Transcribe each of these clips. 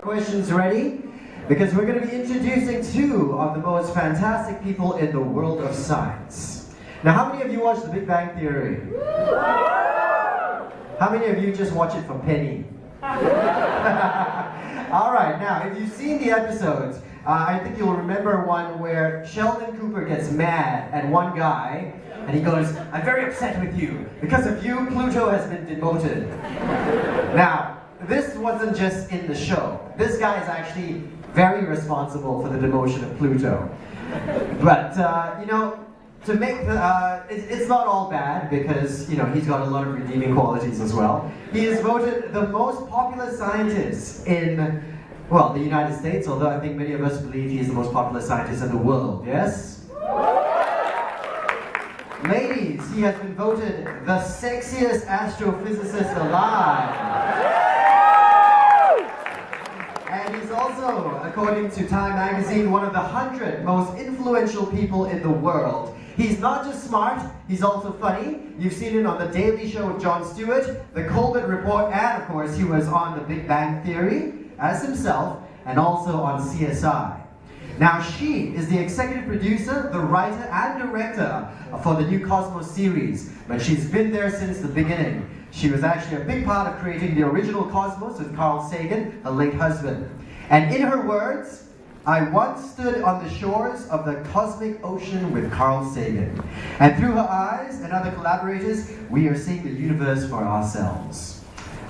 Questions ready? Because we're going to be introducing two of the most fantastic people in the world of science. Now, how many of you watched The Big Bang Theory? How many of you just watch it for penny? Alright, now, if you've seen the episodes, I think you'll remember one where Sheldon Cooper gets mad at one guy, and he goes, "I'm very upset with you. Because of you, Pluto has been demoted." Now, this wasn't just in the show. This guy is actually very responsible for the demotion of Pluto. But, you know, to make the, it's not all bad because, you know, he's got a lot of redeeming qualities as well. He is voted the most popular scientist in, well, the United States, although I think many of us believe he is the most popular scientist in the world, yes? Ladies, he has been voted the sexiest astrophysicist alive. And he's also, according to Time magazine, one of the 100 most influential people in the world. He's not just smart, he's also funny. You've seen it on The Daily Show with Jon Stewart, The Colbert Report, and of course he was on The Big Bang Theory as himself, and also on CSI. Now she is the executive producer, the writer and director for the new Cosmos series, but she's been there since the beginning. She was actually a big part of creating the original Cosmos with Carl Sagan, her late husband. And in her words, "I once stood on the shores of the cosmic ocean with Carl Sagan. And through her eyes and other collaborators, we are seeing the universe for ourselves."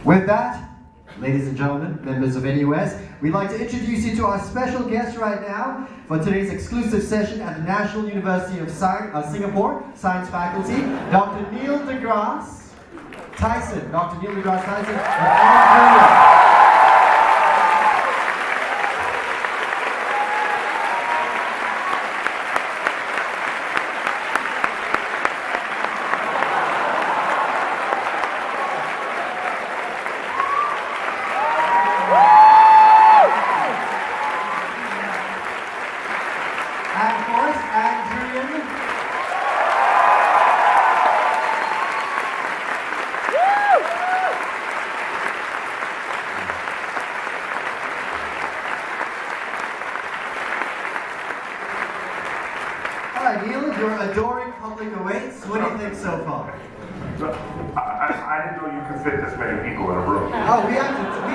With that, ladies and gentlemen, members of NUS, we'd like to introduce you to our special guest right now for today's exclusive session at the National University of Singapore Science Faculty, Dr. Neil deGrasse Tyson. Dr. Neil deGrasse Tyson and Druyan. Alright, Neil, your adoring public awaits. What do you think so far? I didn't know you could fit this many people in a room. Oh, we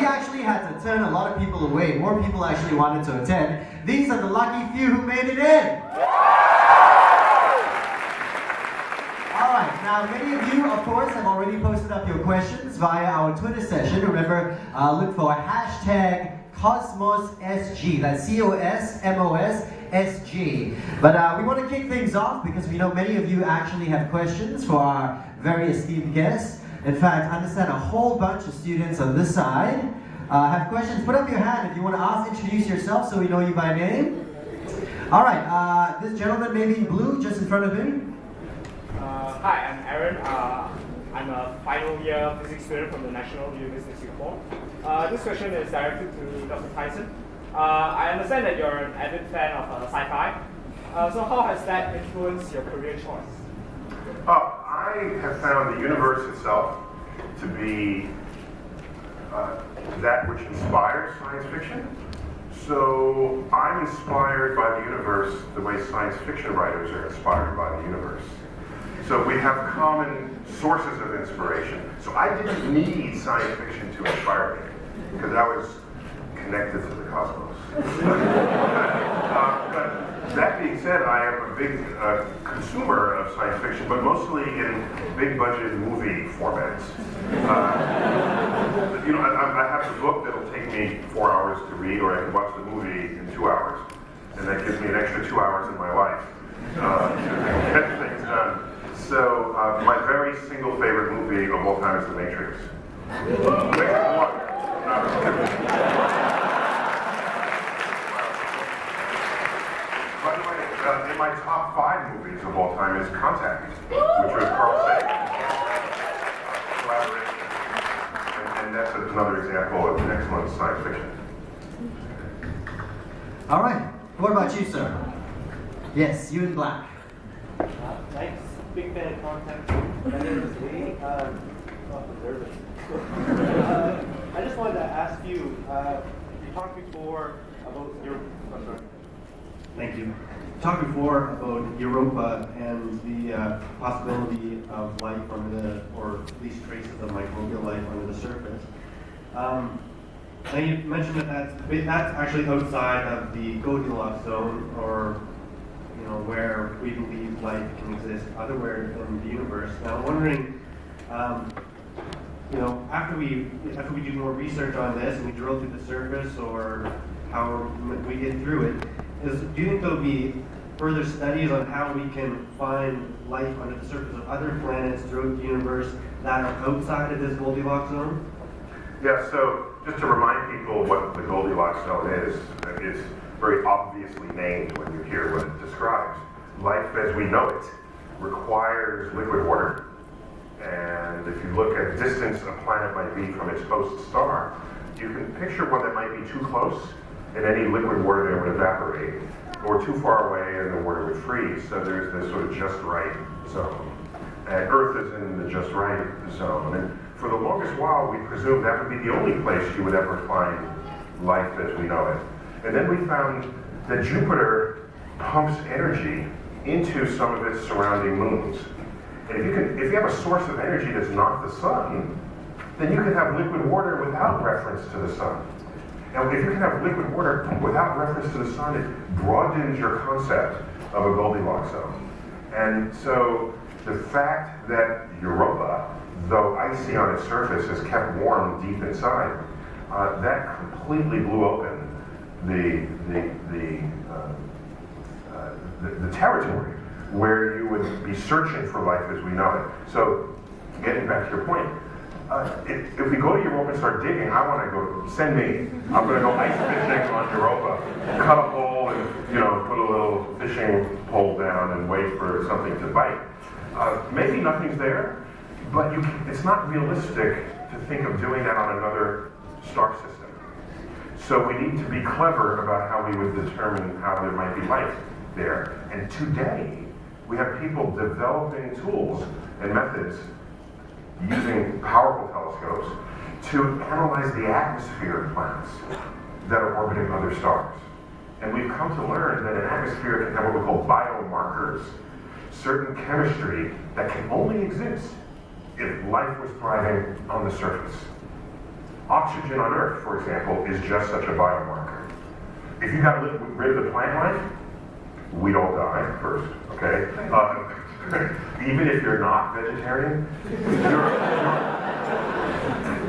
actually had to turn a lot of people away. More people actually wanted to attend. These are the lucky few who made it in. Alright, now many of you, of course, have already posted up your questions via our Twitter session. Remember, look for hashtag CosmosSG. That's COSMOSSG. But we want to kick things off because we know many of you actually have questions for our very esteemed guests. In fact, I understand a whole bunch of students on this side have questions. Put up your hand if you want to ask. Introduce yourself so we know you by name. All right, this gentleman maybe in blue just in front of me. Hi, I'm Aaron. I'm a final year physics student from the National University of Singapore. This question is directed to Dr. Tyson. I understand that you're an avid fan of sci-fi. So how has that influenced your career choice? I have found the universe itself to be that which inspires science fiction. So I'm inspired by the universe the way science fiction writers are inspired by the universe. So we have common sources of inspiration. So I didn't need science fiction to inspire me because I was connected to the cosmos. But that being said, I am a big consumer of science fiction, but mostly in big budget movie formats. You know, I have the book that'll take me 4 hours to read, or I can watch the movie in 2 hours, and that gives me an extra 2 hours in my life to get things done. So my very single favorite movie of all time is The Matrix. Matrix 1. By the way, in my top 5 movies of all time is Contact, which was Carl Sagan collaboration, and that's another example of excellent science fiction. All right. What about you, sir? Yes, you in black. Thanks. Big fan of Contact. My name is Lee. I just wanted to ask you. You talked before about your. Oh, sorry. Thank you. Talked before about Europa and the possibility of life under the, or at least traces of microbial life under the surface. Now you mentioned that that's actually outside of the Goldilocks zone, or where we believe life can exist otherwhere in the universe. Now I'm wondering, after we do more research on this and we drill through the surface, or how we get through it, do you think there'll be further studies on how we can find life under the surface of other planets throughout the universe that are outside of this Goldilocks zone? Yeah, so just to remind people what the Goldilocks zone is, it's very obviously named when you hear what it describes. Life as we know it requires liquid water. And if you look at the distance a planet might be from its host star, you can picture one that might be too close and any liquid water there would evaporate, or too far away and the water would freeze. So there's this sort of just right zone. And Earth is in the just right zone. And for the longest while, we presumed that would be the only place you would ever find life as we know it. And then we found that Jupiter pumps energy into some of its surrounding moons. And if you have a source of energy that's not the sun, then you can have liquid water without reference to the sun. And if you can have liquid water without reference to the sun, it broadens your concept of a Goldilocks zone. And so the fact that Europa, though icy on its surface, is kept warm deep inside, that completely blew open the territory where you would be searching for life as we know it. So, getting back to your point, if we go to Europa and start digging, I want to go, send me. I'm going to go ice fishing on Europa, cut a hole and, put a little fishing pole down and wait for something to bite. Maybe nothing's there, but it's not realistic to think of doing that on another star system. So we need to be clever about how we would determine how there might be life there. And today, we have people developing tools and methods using powerful telescopes to analyze the atmosphere of planets that are orbiting other stars. And we've come to learn that an atmosphere can have what we call biomarkers, certain chemistry that can only exist if life was thriving on the surface. Oxygen on Earth, for example, is just such a biomarker. If you got rid of the plant life, we'd all die first, okay? Even if you're not vegetarian,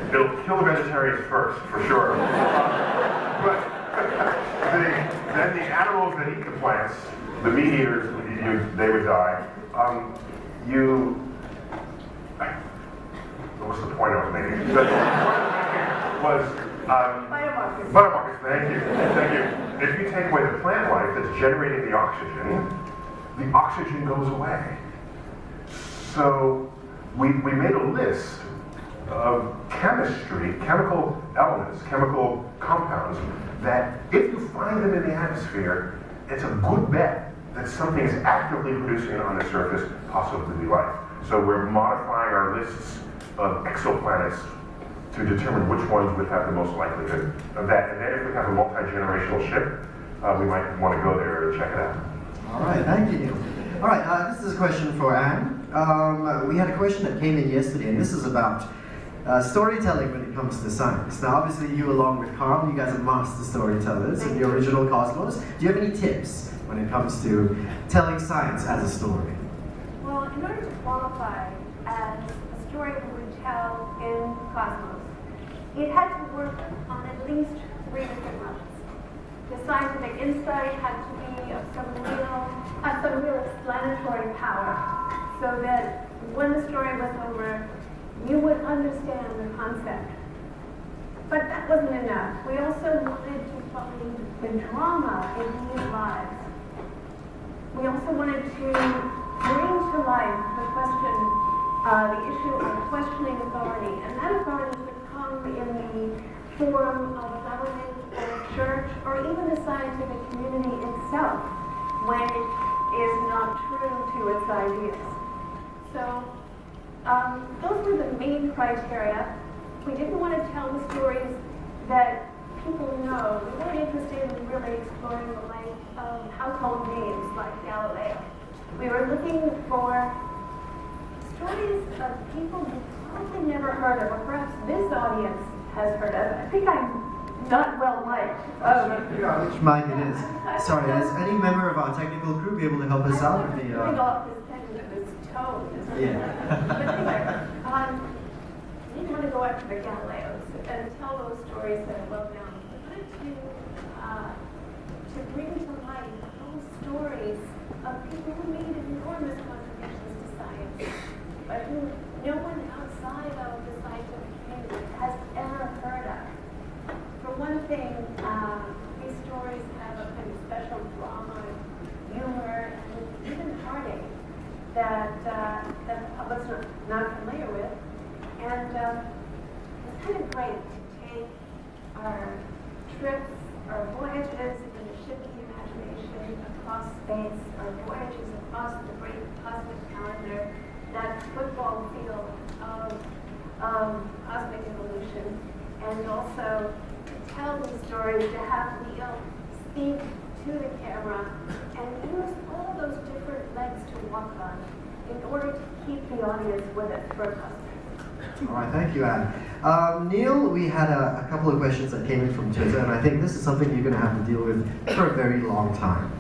it'll kill the vegetarians first, for sure. But then the animals that eat the plants, the meat eaters, they would die. What was the point I was making? The point I was making was biomarkers. Thank you. If you take away the plant life that's generating the oxygen goes away. So we made a list of chemical elements, chemical compounds, that if you find them in the atmosphere, it's a good bet that something is actively producing it on the surface, possibly life. So we're modifying our lists of exoplanets to determine which ones would have the most likelihood of that. And then if we have a multi-generational ship, we might want to go there and check it out. All right, thank you. All right, this is a question for Anne. We had a question that came in yesterday, and this is about storytelling when it comes to science. Now, obviously, you along with Carl, you guys are master storytellers in the original Cosmos. Do you have any tips when it comes to telling science as a story? Well, in order to qualify as a story we would tell in Cosmos, it had to work on at least 3 different levels. The scientific insight had to be of some real explanatory power, so that when the story was over, you would understand the concept. But that wasn't enough. We also wanted to find the drama in these lives. We also wanted to bring to life the issue of questioning authority, and that authority could come in the form of government or church, or even the scientific community itself, when it is not true to its ideas. So those were the main criteria. We didn't want to tell the stories that people know, we're really interested in really exploring the life of household names like Galileo. We were looking for stories of people who probably never heard of, or perhaps this audience has heard of. I think I'm not well liked. Which mic it is. Sorry, is any member of our technical crew be able to help us out with the... I'm off this tone. Yeah. But anyway, we didn't want to go after the Galileos and tell those stories that are well known. We wanted to bring to light those stories of people who made enormous contributions to science, but who no one outside of the scientific community has ever heard of. For one thing, these stories have a kind of special drama, humor, and even heartache that the public's not familiar with. And it's kind of great to take our trips, our voyages in the ship of the imagination across space, our voyages across the great cosmic calendar, that football field of cosmic evolution, and also to tell these stories, to have Neil speak to the camera and use all those different legs to walk on in order to keep the audience with us for a cosmic. All right, thank you, Anne. Neil, we had a couple of questions that came in from Twitter, and I think this is something you're going to have to deal with for a very long time.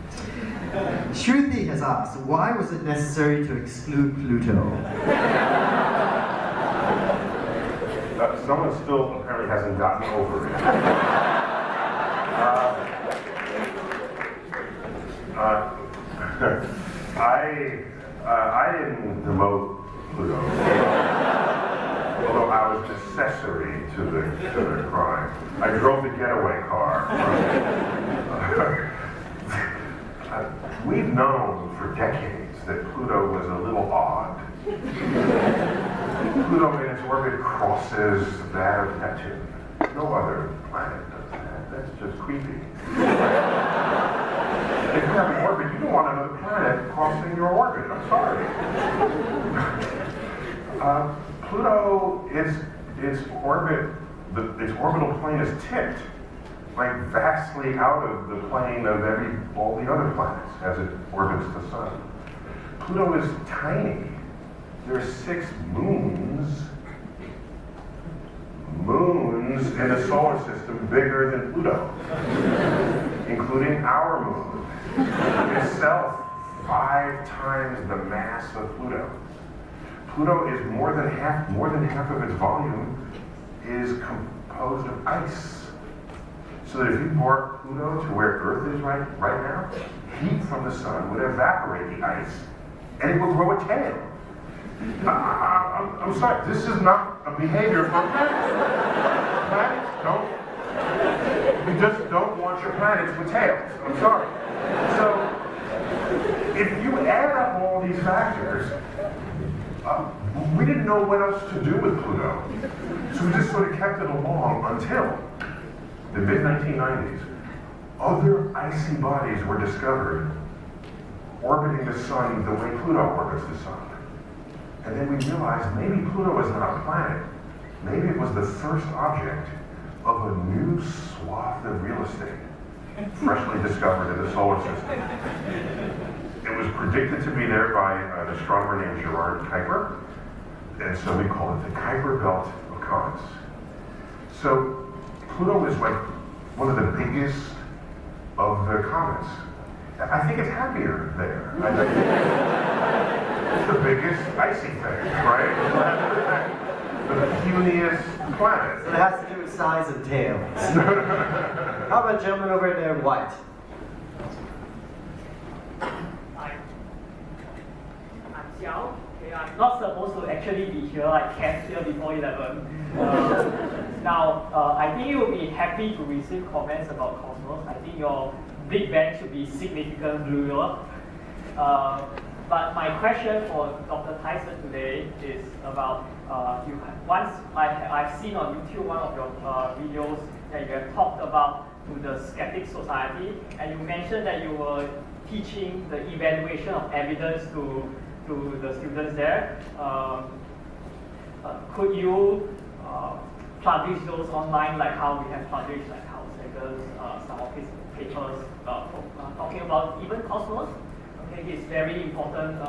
Shruti has asked, why was it necessary to exclude Pluto? Someone still apparently hasn't gotten over it. I didn't demote Pluto, although I was accessory to the crime. I drove the getaway car. We've known for decades that Pluto was a little odd. Pluto in its orbit crosses that of Neptune. No other planet does that. That's just creepy. If you have an orbit, you don't want another planet crossing your orbit. I'm sorry. Pluto, its orbit, its orbital plane is tipped, like vastly out of the plane of all the other planets as it orbits the sun. Pluto is tiny. There are 6 moons in the solar system bigger than Pluto, including our moon, itself 5 times the mass of Pluto. Pluto is more than half of its volume is composed of ice. So that if you brought Pluto to where Earth is right now, heat from the sun would evaporate the ice, and it would grow a tail. I'm sorry, this is not a behavior for planets. Planets don't. You just don't want your planets with tails. I'm sorry. So, if you add up all these factors, we didn't know what else to do with Pluto. So we just sort of kept it along until the mid-1990s. Other icy bodies were discovered orbiting the sun the way Pluto orbits the sun. And then we realized maybe Pluto was not a planet. Maybe it was the first object of a new swath of real estate, freshly discovered in the solar system. It was predicted to be there by an astronomer named Gerard Kuiper, and so we call it the Kuiper Belt of comets. So Pluto is like one of the biggest of the comets. I think it's happier there. I think it's the biggest icy thing, right? The puniest planet. So it has to do with size and tails. How about gentlemen over there in white? I'm Xiao. Okay, I'm not supposed to actually be here. I came here before 11. Now, I think you'll be happy to receive comments about Cosmos. I think your Big Bang should be significantly lower. But my question for Dr. Tyson today is about I've seen on YouTube one of your videos that you have talked about to the Skeptic Society, and you mentioned that you were teaching the evaluation of evidence to the students there. Could you publish those online, like how we have published, like how say students some of his papers talking about even cosmos. Okay, his very important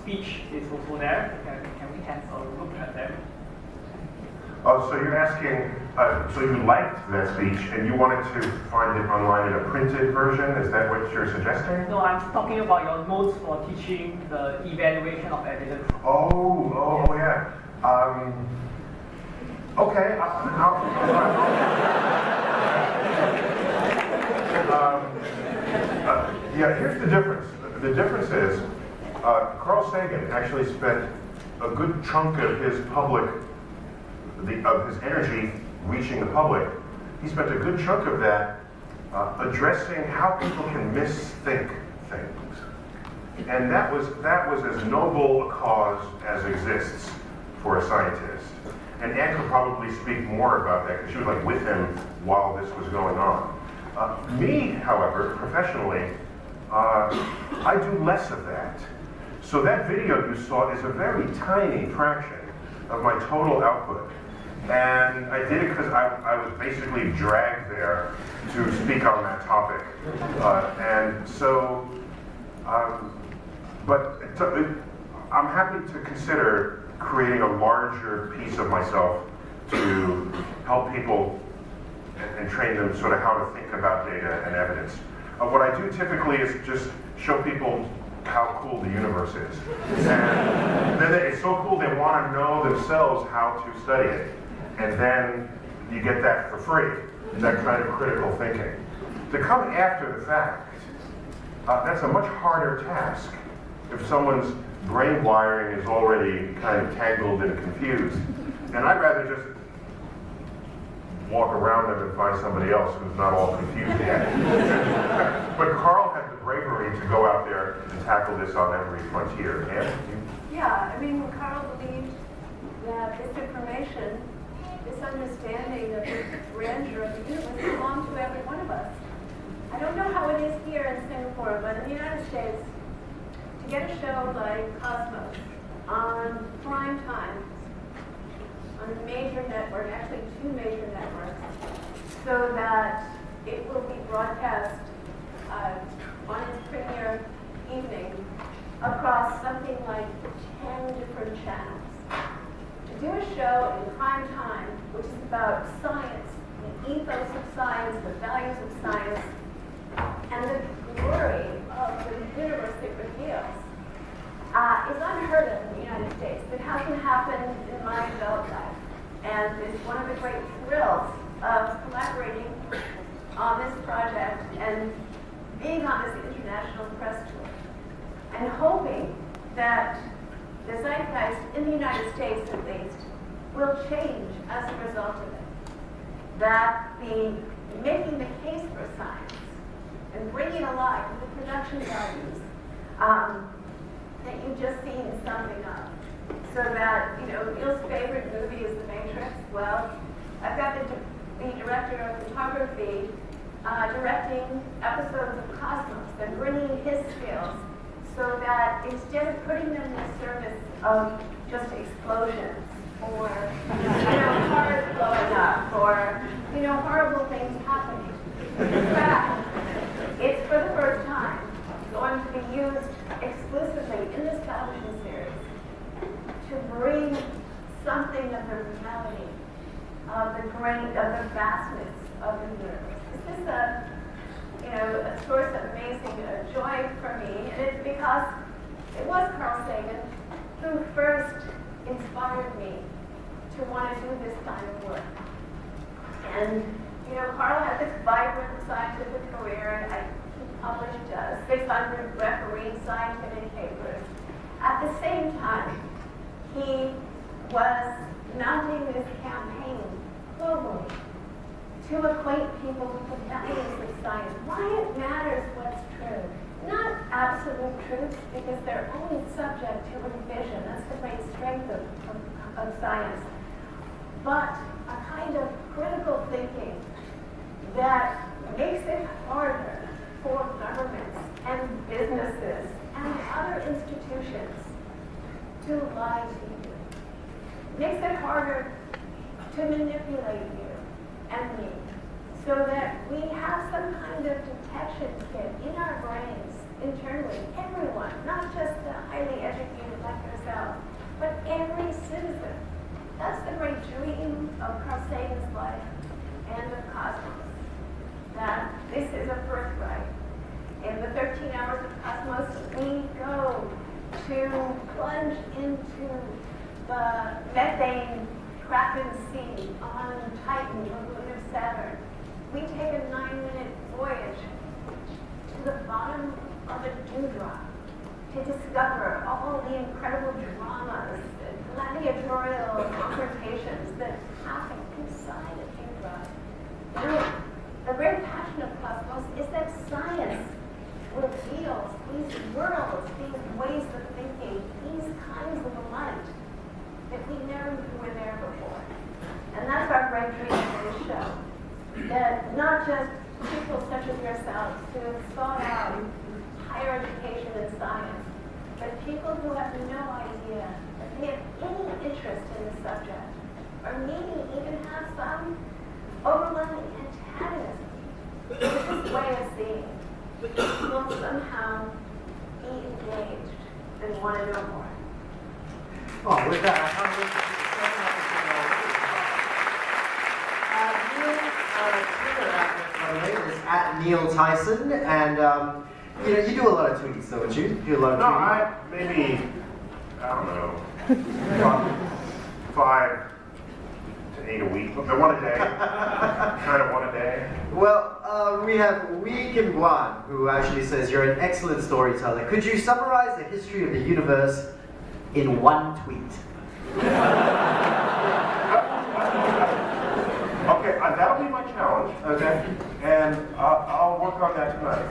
speech is also there. Can we have a look at them? Oh, so you're asking, so you liked that speech and you wanted to find it online in a printed version? Is that what you're suggesting? No, I'm talking about your notes for teaching the evaluation of evidence. Oh, yeah. Okay, yeah, here's the difference. The difference is, Carl Sagan actually spent a good chunk of his of his energy reaching the public. He spent a good chunk of that addressing how people can misthink things. And that was as noble a cause as exists for a scientist. And Anne could probably speak more about that because she was like with him while this was going on. Me, however, professionally, I do less of that. So that video you saw is a very tiny fraction of my total output. And I did it because I was basically dragged there to speak on that topic. And so, I'm happy to consider creating a larger piece of myself to help people and train them sort of how to think about data and evidence. What I do typically is just show people how cool the universe is. And then it's so cool they want to know themselves how to study it. And then you get that for free, that kind of critical thinking. To come after the fact, that's a much harder task if someone's brain wiring is already kind of tangled and confused. And I'd rather just walk around them and find somebody else who's not all confused yet. But Carl had the bravery to go out there and tackle this on every frontier. Yeah, I mean, Carl believed that this information, this understanding of the grandeur of the universe belonged to every one of us. I don't know how it is here in Singapore, but in the United States, to get a show like Cosmos on prime time, on a major network, actually two major networks, so that it will be broadcast on its premiere evening across something like 10 different channels. To do a show in prime time, which is about science, the ethos of science, the values of science, and the glory of the universe it reveals, is unheard of in the United States. It hasn't happened in my adult life. And it's one of the great thrills of collaborating on this project and being on this international press tour. And hoping that the zeitgeist in the United States, at least, will change as a result of it. That the making the case for science and bringing alive the production values that you've just seen something of. So that, Neil's favorite movie is The Matrix. Well, I've got the director of photography directing episodes of Cosmos and bringing his skills so that instead of putting them in the service of just explosions or, cars blowing up or, horrible things happening. In fact, it's for the first time going to be used exclusively in this television series to bring something of the reality of the vastness of the universe. This is a source of amazing joy for me, and it's because it was Carl Sagan who first inspired me to want to do this kind of work. And Carl had this vibrant scientific career. He published 600 refereed scientific papers. At the same time, he was mounting this campaign globally to acquaint people with the values of science, why it matters what's true. Not absolute truths, because they're only subject to revision. That's the great strength of science. But a kind of critical thinking that makes it harder for governments and businesses and other institutions to lie to you. Makes it harder to manipulate you and me so that we have some kind of detection kit in our brains, internally, everyone, not just the highly educated like yourself, but every citizen. That's the great dream of Carl Sagan's life and of Cosmos, that this is a birthright. In the 13 hours of Cosmos, we go to plunge into the methane Kraken Sea on Titan, the moon of Saturn. We take a 9-minute voyage to the bottom of a dewdrop to discover all the incredible dramas, the gladiatorial confrontations that happen inside a dewdrop. Now, the very passion of Cosmos is that science reveals these worlds, these ways of thinking, these kinds of light that we never knew were there before. And that's our great dream for this show. That not just people such as yourselves who have sought out higher education and science, but people who have no idea that they have any interest in the subject, or maybe even have some overwhelming antagonism to this way of seeing, will somehow be engaged and want to know more. Oh, with that, I can't wait to see the Twitter is at Neil Tyson, and you do a lot of tweets, don't you? You do a lot of tweets. Maybe, I don't know, 5 to 8 a week. One a day. Kind of one a day. Well, we have Wee Kim Guan, who actually says you're an excellent storyteller. Could you summarize the history of the universe in one tweet? Okay, that'll be my challenge. Okay. And I'll work on that tonight.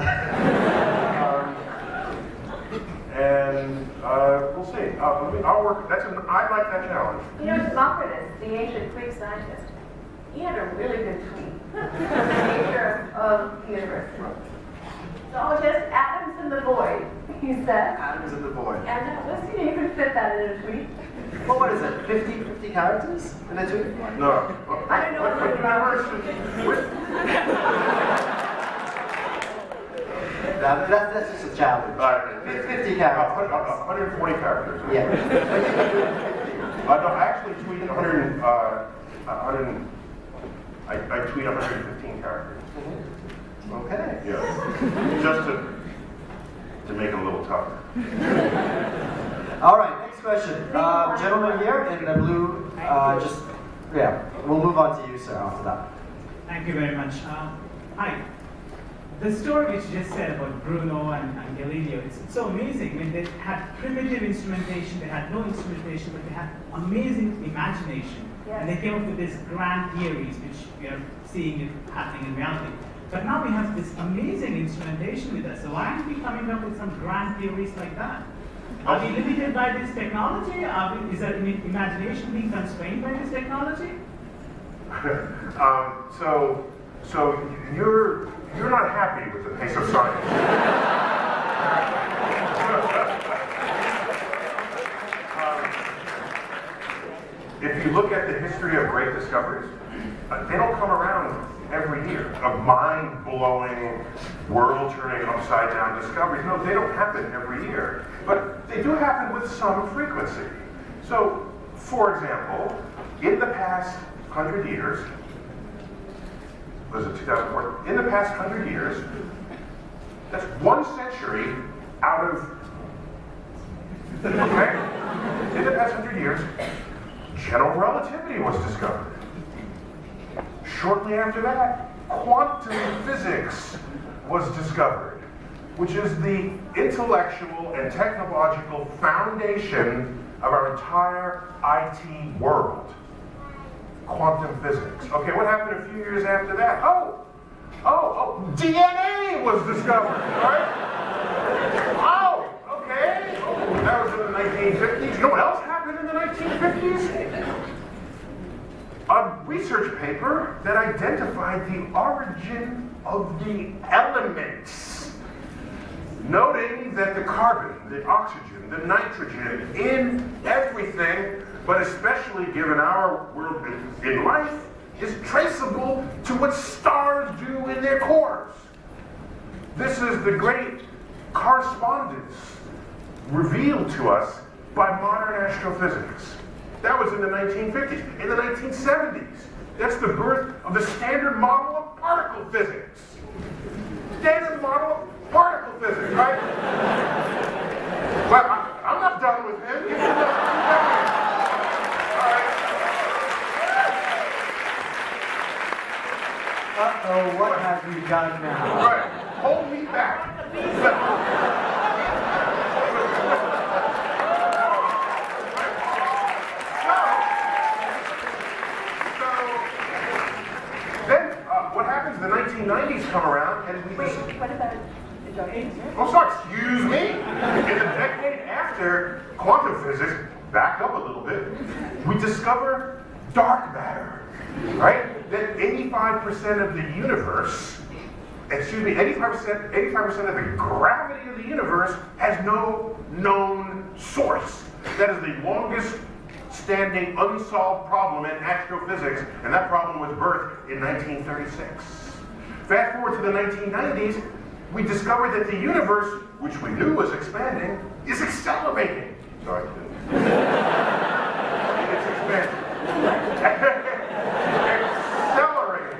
We'll see. I'll work. I like that challenge. You know, Democritus, the ancient Greek scientist, he had a really good tweet on the nature of the universe. It's all just atoms in the void, he said. Atoms in the void. And listen, you can fit that in a tweet. Well, what is it? 50 characters in a tweet? No. I don't know what the universe That's just a challenge. 50 characters. 140 characters. Yeah. No, I actually tweeted 100. I tweet 115 characters. Okay. Yeah. Just to make it a little tougher. All right, next question. Gentleman here in the blue, we'll move on to you, sir, after that. Thank you very much. Hi. The story which you just said about Bruno and Galileo, it's so amazing. I mean, they had primitive instrumentation, they had no instrumentation, but they had amazing imagination. Yes. And they came up with these grand theories, which we are seeing it happening in reality. But now we have this amazing instrumentation with us. So why aren't we coming up with some grand theories like that? Are we limited by this technology? Is our imagination being constrained by this technology? So you're not happy with the pace of science. If you look at the history of great discoveries, they don't come around every year. Of mind-blowing, world-turning, upside-down discoveries. No, they don't happen every year. But they do happen with some frequency. So, for example, in the past 100 years, was it 2004? In the past 100 years, that's 1 century out of, okay? In the past 100 years, general relativity was discovered. Shortly after that, quantum physics was discovered, which is the intellectual and technological foundation of our entire IT world. Quantum physics. Okay, what happened a few years after that? DNA was discovered, right? Okay. That was in the 1950s. You know what else happened in the 1950s? A research paper that identified the origin of the elements, noting that the carbon, the oxygen, the nitrogen in everything, but especially given our world in life, is traceable to what stars do in their cores. This is the great correspondence revealed to us by modern astrophysics. That was in the 1950s. In the 1970s, that's the birth of the Standard Model of Particle Physics. Standard Model of Particle Physics, right? But I'm not done with him. All right. Uh-oh, what have you done now? Right. Hold me back. What happens, the 1990s come around and we just... Wait, what about the Druyan? Oh, sorry, excuse me. In the decade after quantum physics, back up a little bit, we discover dark matter, right? That 85% of the universe, 85% of the gravity of the universe has no known source. That is the longest standing unsolved problem in astrophysics, and that problem was birthed in 1936. Fast forward to the 1990s, we discovered that the universe, which we knew was expanding, is accelerating. Sorry. It's expanding. Accelerating.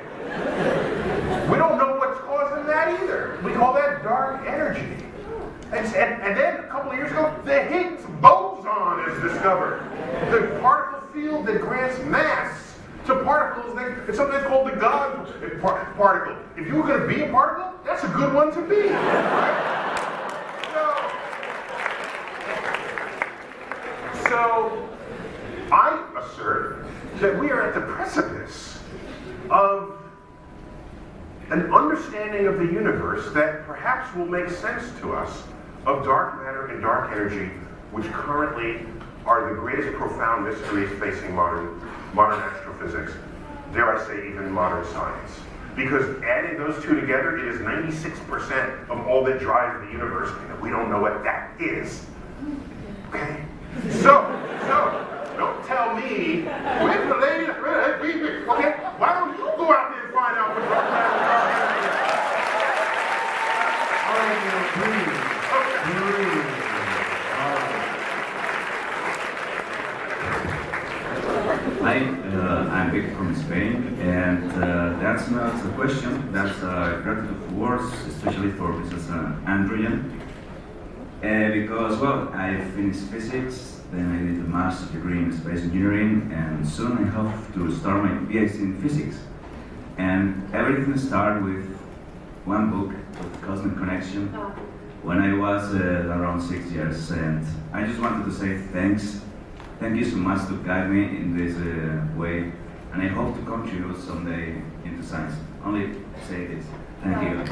We don't know what's causing that either. We call that dark energy. And then a couple of years ago, the Higgs boson is discovered. The particle field that grants mass to particles. It's something that's called the God particle. If you were going to be a particle, that's a good one to be. Right? So I assert that we are at the precipice of an understanding of the universe that perhaps will make sense to us of dark matter and dark energy, which currently are the greatest profound mysteries facing modern astrophysics, dare I say even modern science. Because adding those two together, it is 96% of all that drives the universe, and we don't know what that is. Okay? So, don't tell me, where's the lady, okay, why don't you go out there and find out what dark matter and dark energy is? Hi, I'm Vic from Spain, and that's not a question, that's a gratitude words, especially for Mrs. Druyan. Because, well, I finished physics, then I did a master's degree in space engineering, and soon I hope to start my PhD in physics. And everything started with one book, Cosmic Connection, when I was around 6 years, and I just wanted to say thanks. Thank you so much to guide me in this way, and I hope to contribute someday into science. Only say this. Thank you.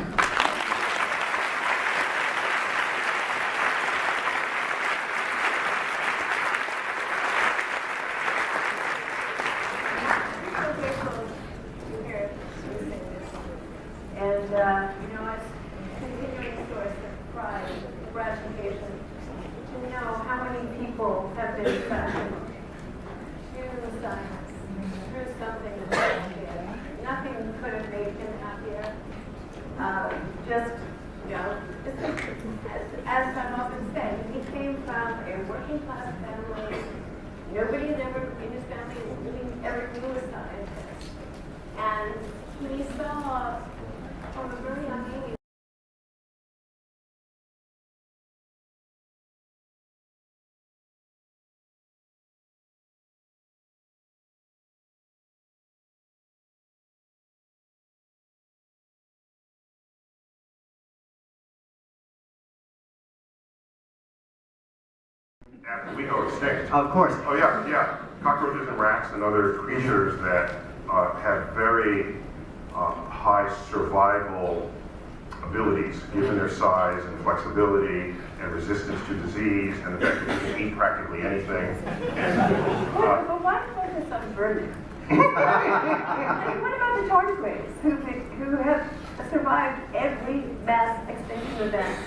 After we go extinct. Of course. Oh yeah. Cockroaches and rats and other creatures that have very high survival abilities, given their size and flexibility and resistance to disease and the fact that they can eat practically anything. But why focus on birds? What about the tortoises who have survived every mass extinction event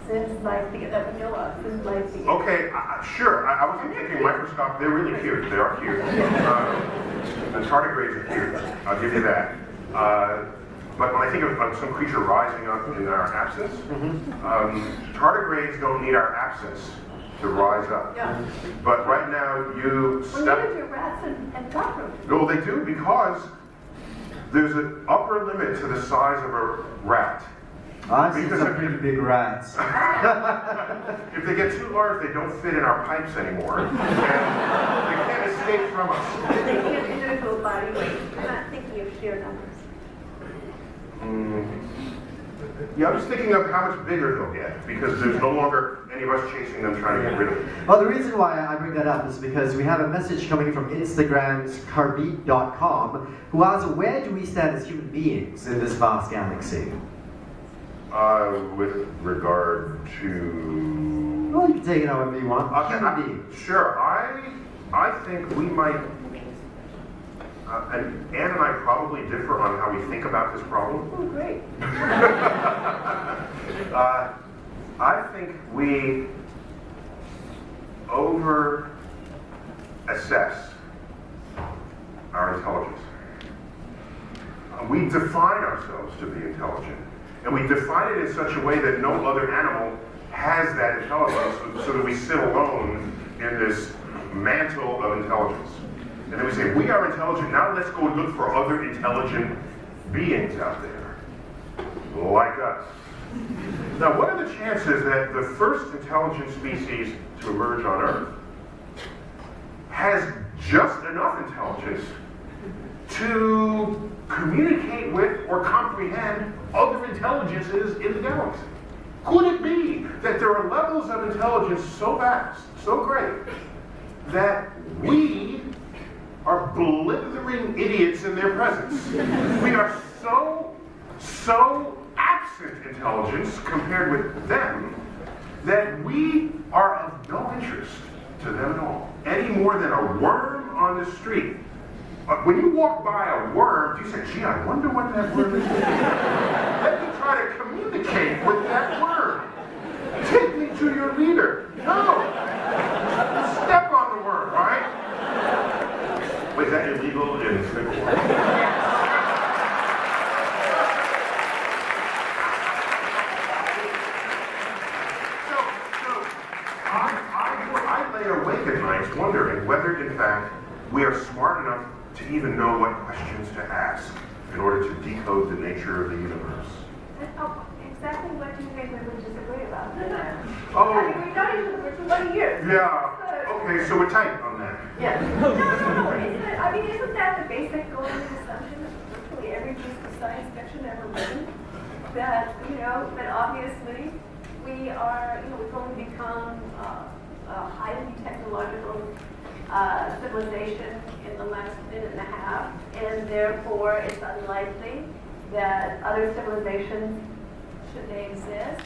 since life began, that we know of since life began. Okay, sure. I wasn't thinking microscopic. They're really cute. They are cute. The tardigrades are cute. I'll give you that. But when I think of some creature rising up in our absence, tardigrades don't need our absence to rise up. Yeah. But right now, you Well, neither do rats and cockroaches. No, they do, because there's an upper limit to the size of a rat. I've seen Because some if pretty you- big rats. If they get too large, they don't fit in our pipes anymore. And they can't escape from us. Thinking of individual body weight. I'm not thinking of sheer numbers. Yeah, I'm just thinking of how much bigger they'll get, because there's no longer any of us chasing them trying to get rid of them. Well, the reason why I bring that up is because we have a message coming from Instagram's Carbit.com, who asks, where do we stand as human beings in this vast galaxy? With regard to... Well, you can take it however you want. Okay, Human beings. Sure, I think we might... and Anne and I probably differ on how we think about this problem. Oh, great. I think we over-assess our intelligence. We define ourselves to be intelligent, and we define it in such a way that no other animal has that intelligence, so that we sit alone in this mantle of intelligence. And then we say, we are intelligent, now let's go look for other intelligent beings out there, like us. Now, what are the chances that the first intelligent species to emerge on Earth has just enough intelligence to communicate with or comprehend other intelligences in the galaxy? Could it be that there are levels of intelligence so vast, so great, that we are blithering idiots in their presence? We are so absent intelligence compared with them that we are of no interest to them at all, any more than a worm on the street. When you walk by a worm, do you say, gee, I wonder what that worm is doing? Let me try to communicate with that worm. Take me to your leader. No. Step on the worm, all right? Wait, is that illegal in Singapore? I lay awake at nights wondering whether, in fact, we are smart enough to even know what questions to ask in order to decode the nature of the universe. Exactly what do you think we would disagree about? Oh. I mean, we've known each other for 20 years. Yeah. Okay, so we're tight on that. Yeah. No. Isn't that the basic going assumption of virtually every piece of science fiction ever written? That, that obviously we are, we've only become a highly technological civilization in the last minute and a half, and therefore it's unlikely that other civilizations, should they exist,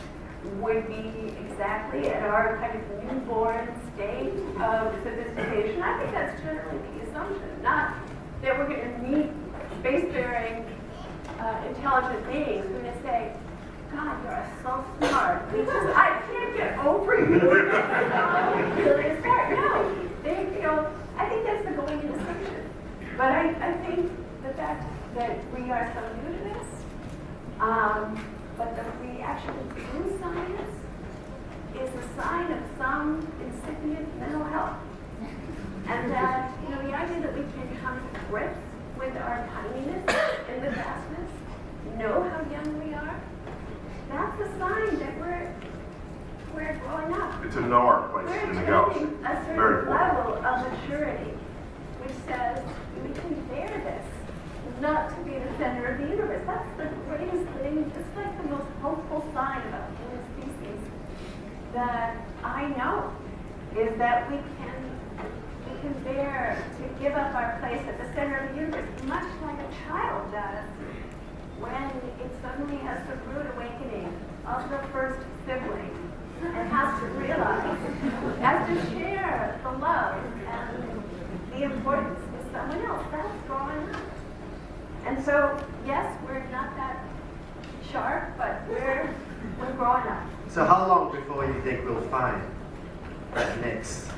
would be exactly at our kind of newborn state of sophistication. I think that's generally the assumption, not that we're going to meet spacefaring intelligent beings who are going to say, God, you're so smart. I can't get over you. Really smart. No, I think that's the going in assumption. But I think the fact that we are so new to this, but that we actually do science is a sign of some incipient mental health. And that, the idea that we can come to grips with our tininess and the vastness, know how young we are, that's a sign that we're growing up. It's a know our place in the galaxy. We're attaining a Very certain important. level of maturity, which says we can bear this, not to be the center of the universe. That's the greatest thing, just like the most hopeful sign about human species that I know, is that we can bear to give up our place at the center of the universe, much like a child does when it suddenly has the rude awakening of the first sibling and has to realize, has to share the love and the importance with someone else. That's growing up. And so, yes, we're not that sharp, but we're growing up. So how long before you think we'll find that next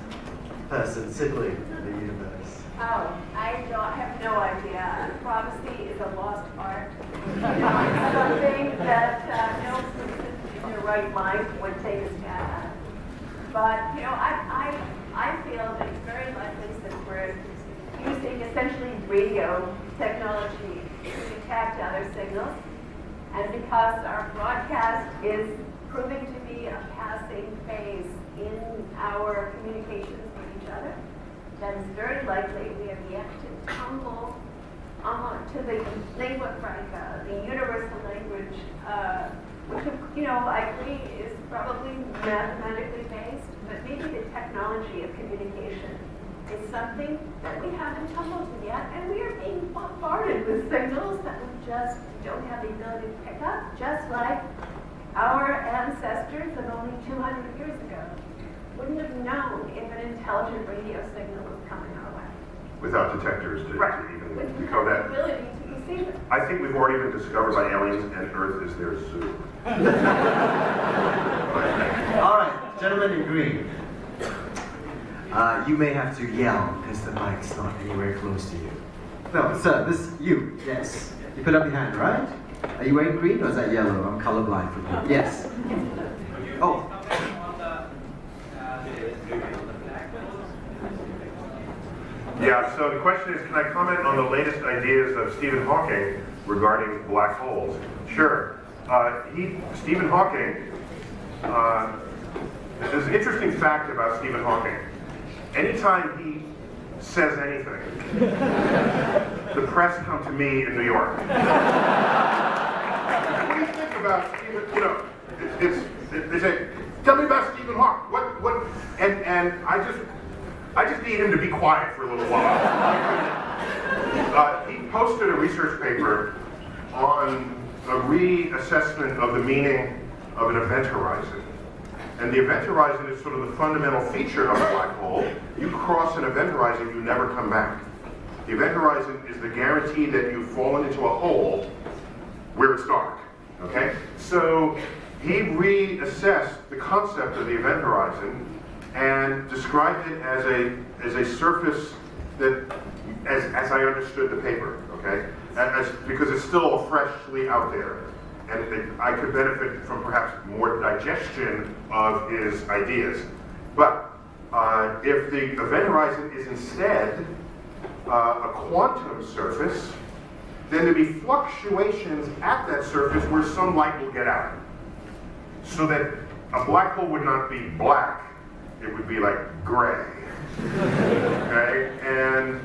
person, sibling in the universe? Oh, I have no idea. Prophecy is a lost art. It's something that no person in their right mind would take a stab at. But, I feel that it's very likely, since we're using essentially radio technology to detect other signals, and because our broadcast is proving to be a passing phase in our communications with each other, that is very likely we have yet to tumble to the lingua franca, the universal language, which, I agree is probably mathematically based, but maybe the technology of communication is something that we haven't tumbled to yet, and we are being bombarded with signals that we just don't have the ability to pick up, just like our ancestors of only 200 years ago wouldn't have known if an intelligent radio signal was coming our way. Without detectors to even decode that. The ability to perceive it. I think we've already been discovered by aliens, and Earth is their zoo. All right, gentlemen in green. You may have to yell because the mic's not anywhere close to you. No, sir, you, yes. You put up your hand, right? Are you wearing green or is that yellow? I'm colorblind for green. Yes. Oh. Yeah, so the question is, can I comment on the latest ideas of Stephen Hawking regarding black holes? Sure. Stephen Hawking, there's an interesting fact about Stephen Hawking. Anytime he says anything, the press come to me in New York. What do you think about Stephen, they say, tell me about Stephen Hawking. What, and I just need him to be quiet for a little while. He posted a research paper on a reassessment of the meaning of an event horizon. And the event horizon is sort of the fundamental feature of a black hole. You cross an event horizon, you never come back. The event horizon is the guarantee that you've fallen into a hole where it's dark. Okay? So he reassessed the concept of the event horizon and described it as a surface that, as I understood the paper, okay, because it's still freshly out there, and I could benefit from perhaps more digestion of his ideas. But if the event horizon is instead a quantum surface, then there'll be fluctuations at that surface where some light will get out, so that a black hole would not be black. It would be like gray, okay? And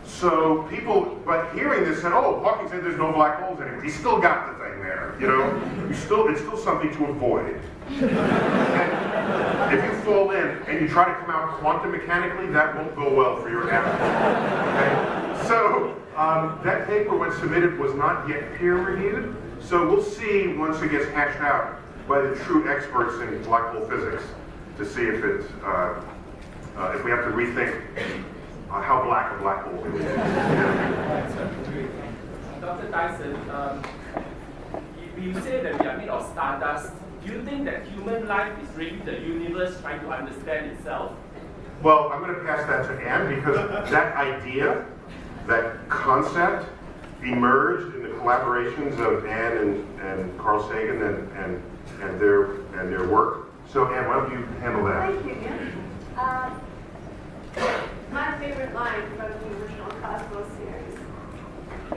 so people, but hearing this said, oh, Hawking said there's no black holes anymore. He still got the thing there, it's still something to avoid. And if you fall in and you try to come out quantum mechanically, that won't go well for your anatomy, okay? So that paper, when submitted, was not yet peer reviewed. So we'll see once it gets hashed out by the true experts in black hole physics, to see if we have to rethink how black a black hole really is. Dr. Tyson, you say that we are made of stardust. Do you think that human life is really the universe trying to understand itself? Well, I'm going to pass that to Anne, because that idea, that concept, emerged in the collaborations of Anne and Carl Sagan and their work. So, Anne, why don't you handle that? Thank you, Ian. My favorite line from the original Cosmos series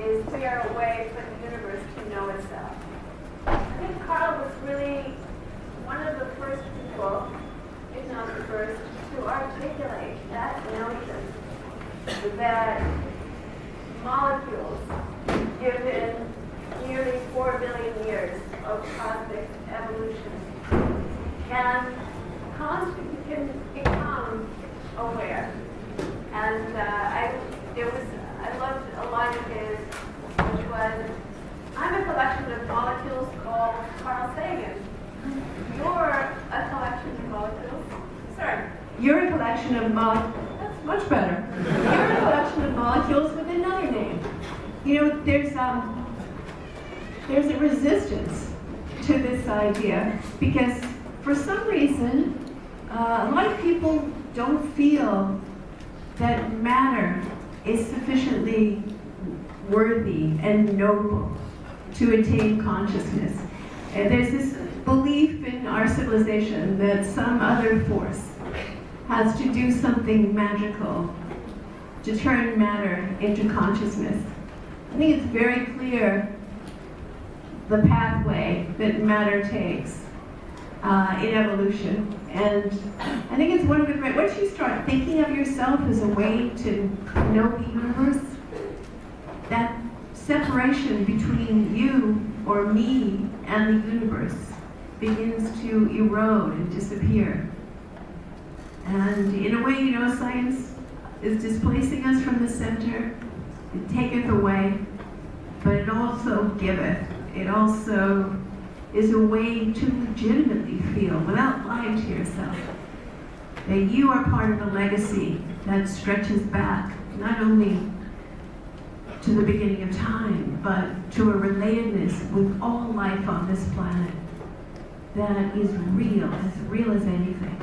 is, we are a way for the universe to know itself. I think Carl was really one of the first people, if not the first, to articulate that notion that molecules, given nearly 4 billion years of cosmic evolution, can become aware. And I loved a line of his, which was, I'm a collection of molecules called Carl Sagan. You're a collection of molecules. Sorry. You're a collection of molecules. That's much better. You're a collection of molecules with another name. There's a resistance to this idea because for some reason, a lot of people don't feel that matter is sufficiently worthy and noble to attain consciousness. And there's this belief in our civilization that some other force has to do something magical to turn matter into consciousness. I think it's very clear the pathway that matter takes in evolution. And I think it's one of the great, once you start thinking of yourself as a way to know the universe, that separation between you or me and the universe begins to erode and disappear. And in a way, you know, science is displacing us from the center. It taketh away, but it also giveth. It also is a way to legitimately feel, without lying to yourself, that you are part of a legacy that stretches back not only to the beginning of time, but to a relatedness with all life on this planet that is real as anything.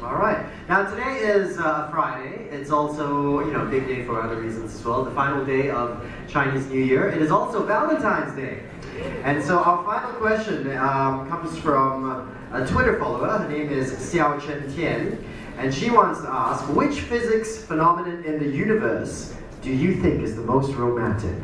All right. Now today is Friday. It's also, you know, a big day for other reasons as well. The final day of Chinese New Year. It is also Valentine's Day. And so our final question comes from a Twitter follower. Her name is Xiao Chen Tian. And she wants to ask, which physics phenomenon in the universe do you think is the most romantic?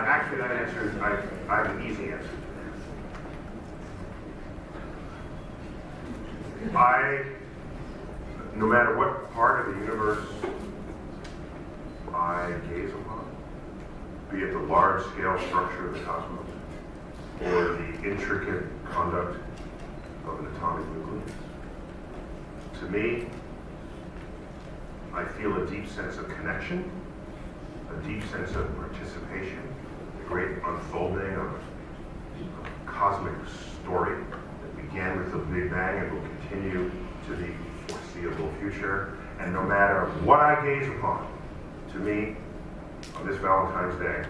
Actually, that answer is, I have an easy answer. No matter what part of the universe I gaze upon, be it the large-scale structure of the cosmos, or the intricate conduct of an atomic nucleus, to me, I feel a deep sense of connection, a deep sense of participation, the great unfolding of a cosmic story that began with the Big Bang and will continue to the foreseeable future. And no matter what I gaze upon, to me, on this Valentine's Day,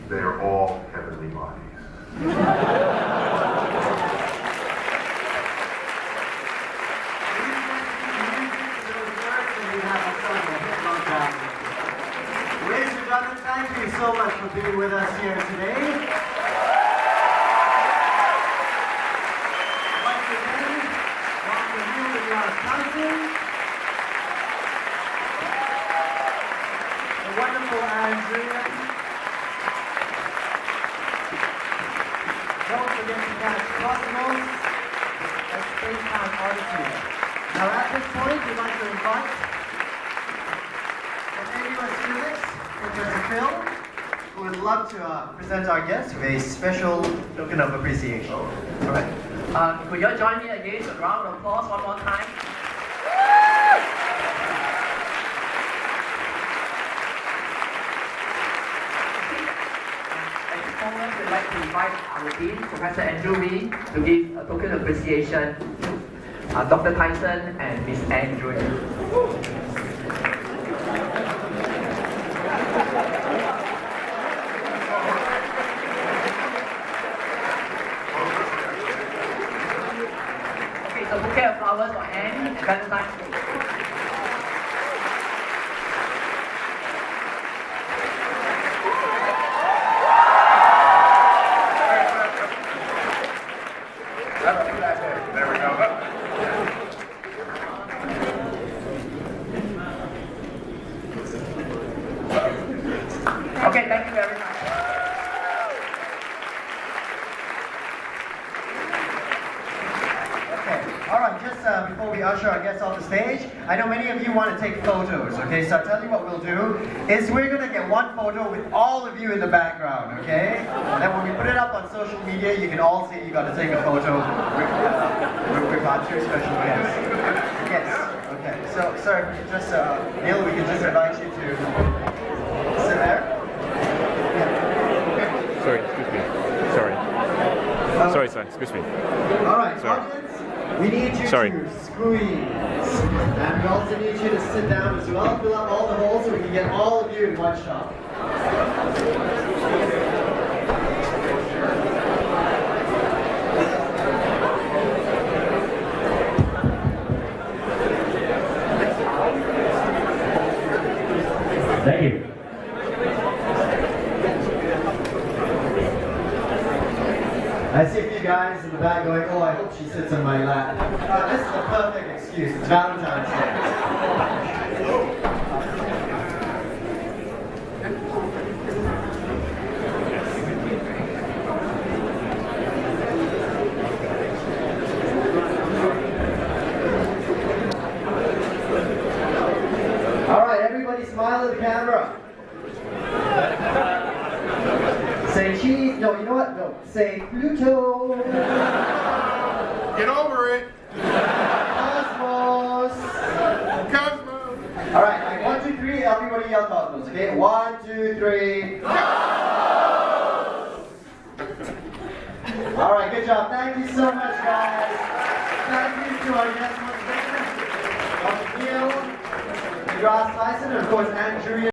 they are all heavenly bodies. Ladies and gentlemen, thank you so much for being with us here today. Once again, welcome you and Tyson. The wonderful Druyan. Don't forget to catch Cosmos at Space-Time Auditorium. Now at this point, we'd like to invite Physics, Professor Phil, who would love to present our guests with a special token of appreciation. All right. Could you join me again? A round of applause one more time. At this moment, we'd like to invite our dean, Professor Andrew Wee, to give a token of appreciation to Dr. Tyson and Ms. Druyan. A bouquet of flowers for Anne and Valentine's Day. There we go. Okay, thank you very much. Before we usher our guests off the stage, I know many of you want to take photos, okay? So I'll tell you what we'll do is we're going to get one photo with all of you in the background, okay? And then when we put it up on social media, you can all see you got to take a photo with our two special guests. Yes, okay. So, sir, just, Neil, we can just invite you to sit there. Yeah. Sorry, excuse me. Sorry. Sorry, sir, excuse me. All right, sorry. Audience. We need you Sorry. to squeeze. And we also need you to sit down as well, fill up all the holes so we can get all of you in one shot. Thank you. I see a few guys in the back going, oh, I hope she sits on my lap. This is the perfect excuse. It's Valentine's Day. All right, everybody smile at the camera. Say cheese. No, you know what? No. Say Pluto. Get over it. Cosmos. Cosmos. All right, like 1, 2, 3. Everybody yell Cosmos. Okay, 1, 2, 3. All right, good job. Thank you so much, guys. Thank you to our guests once again, Dr. Neil, Tyson, and of course, Druyan.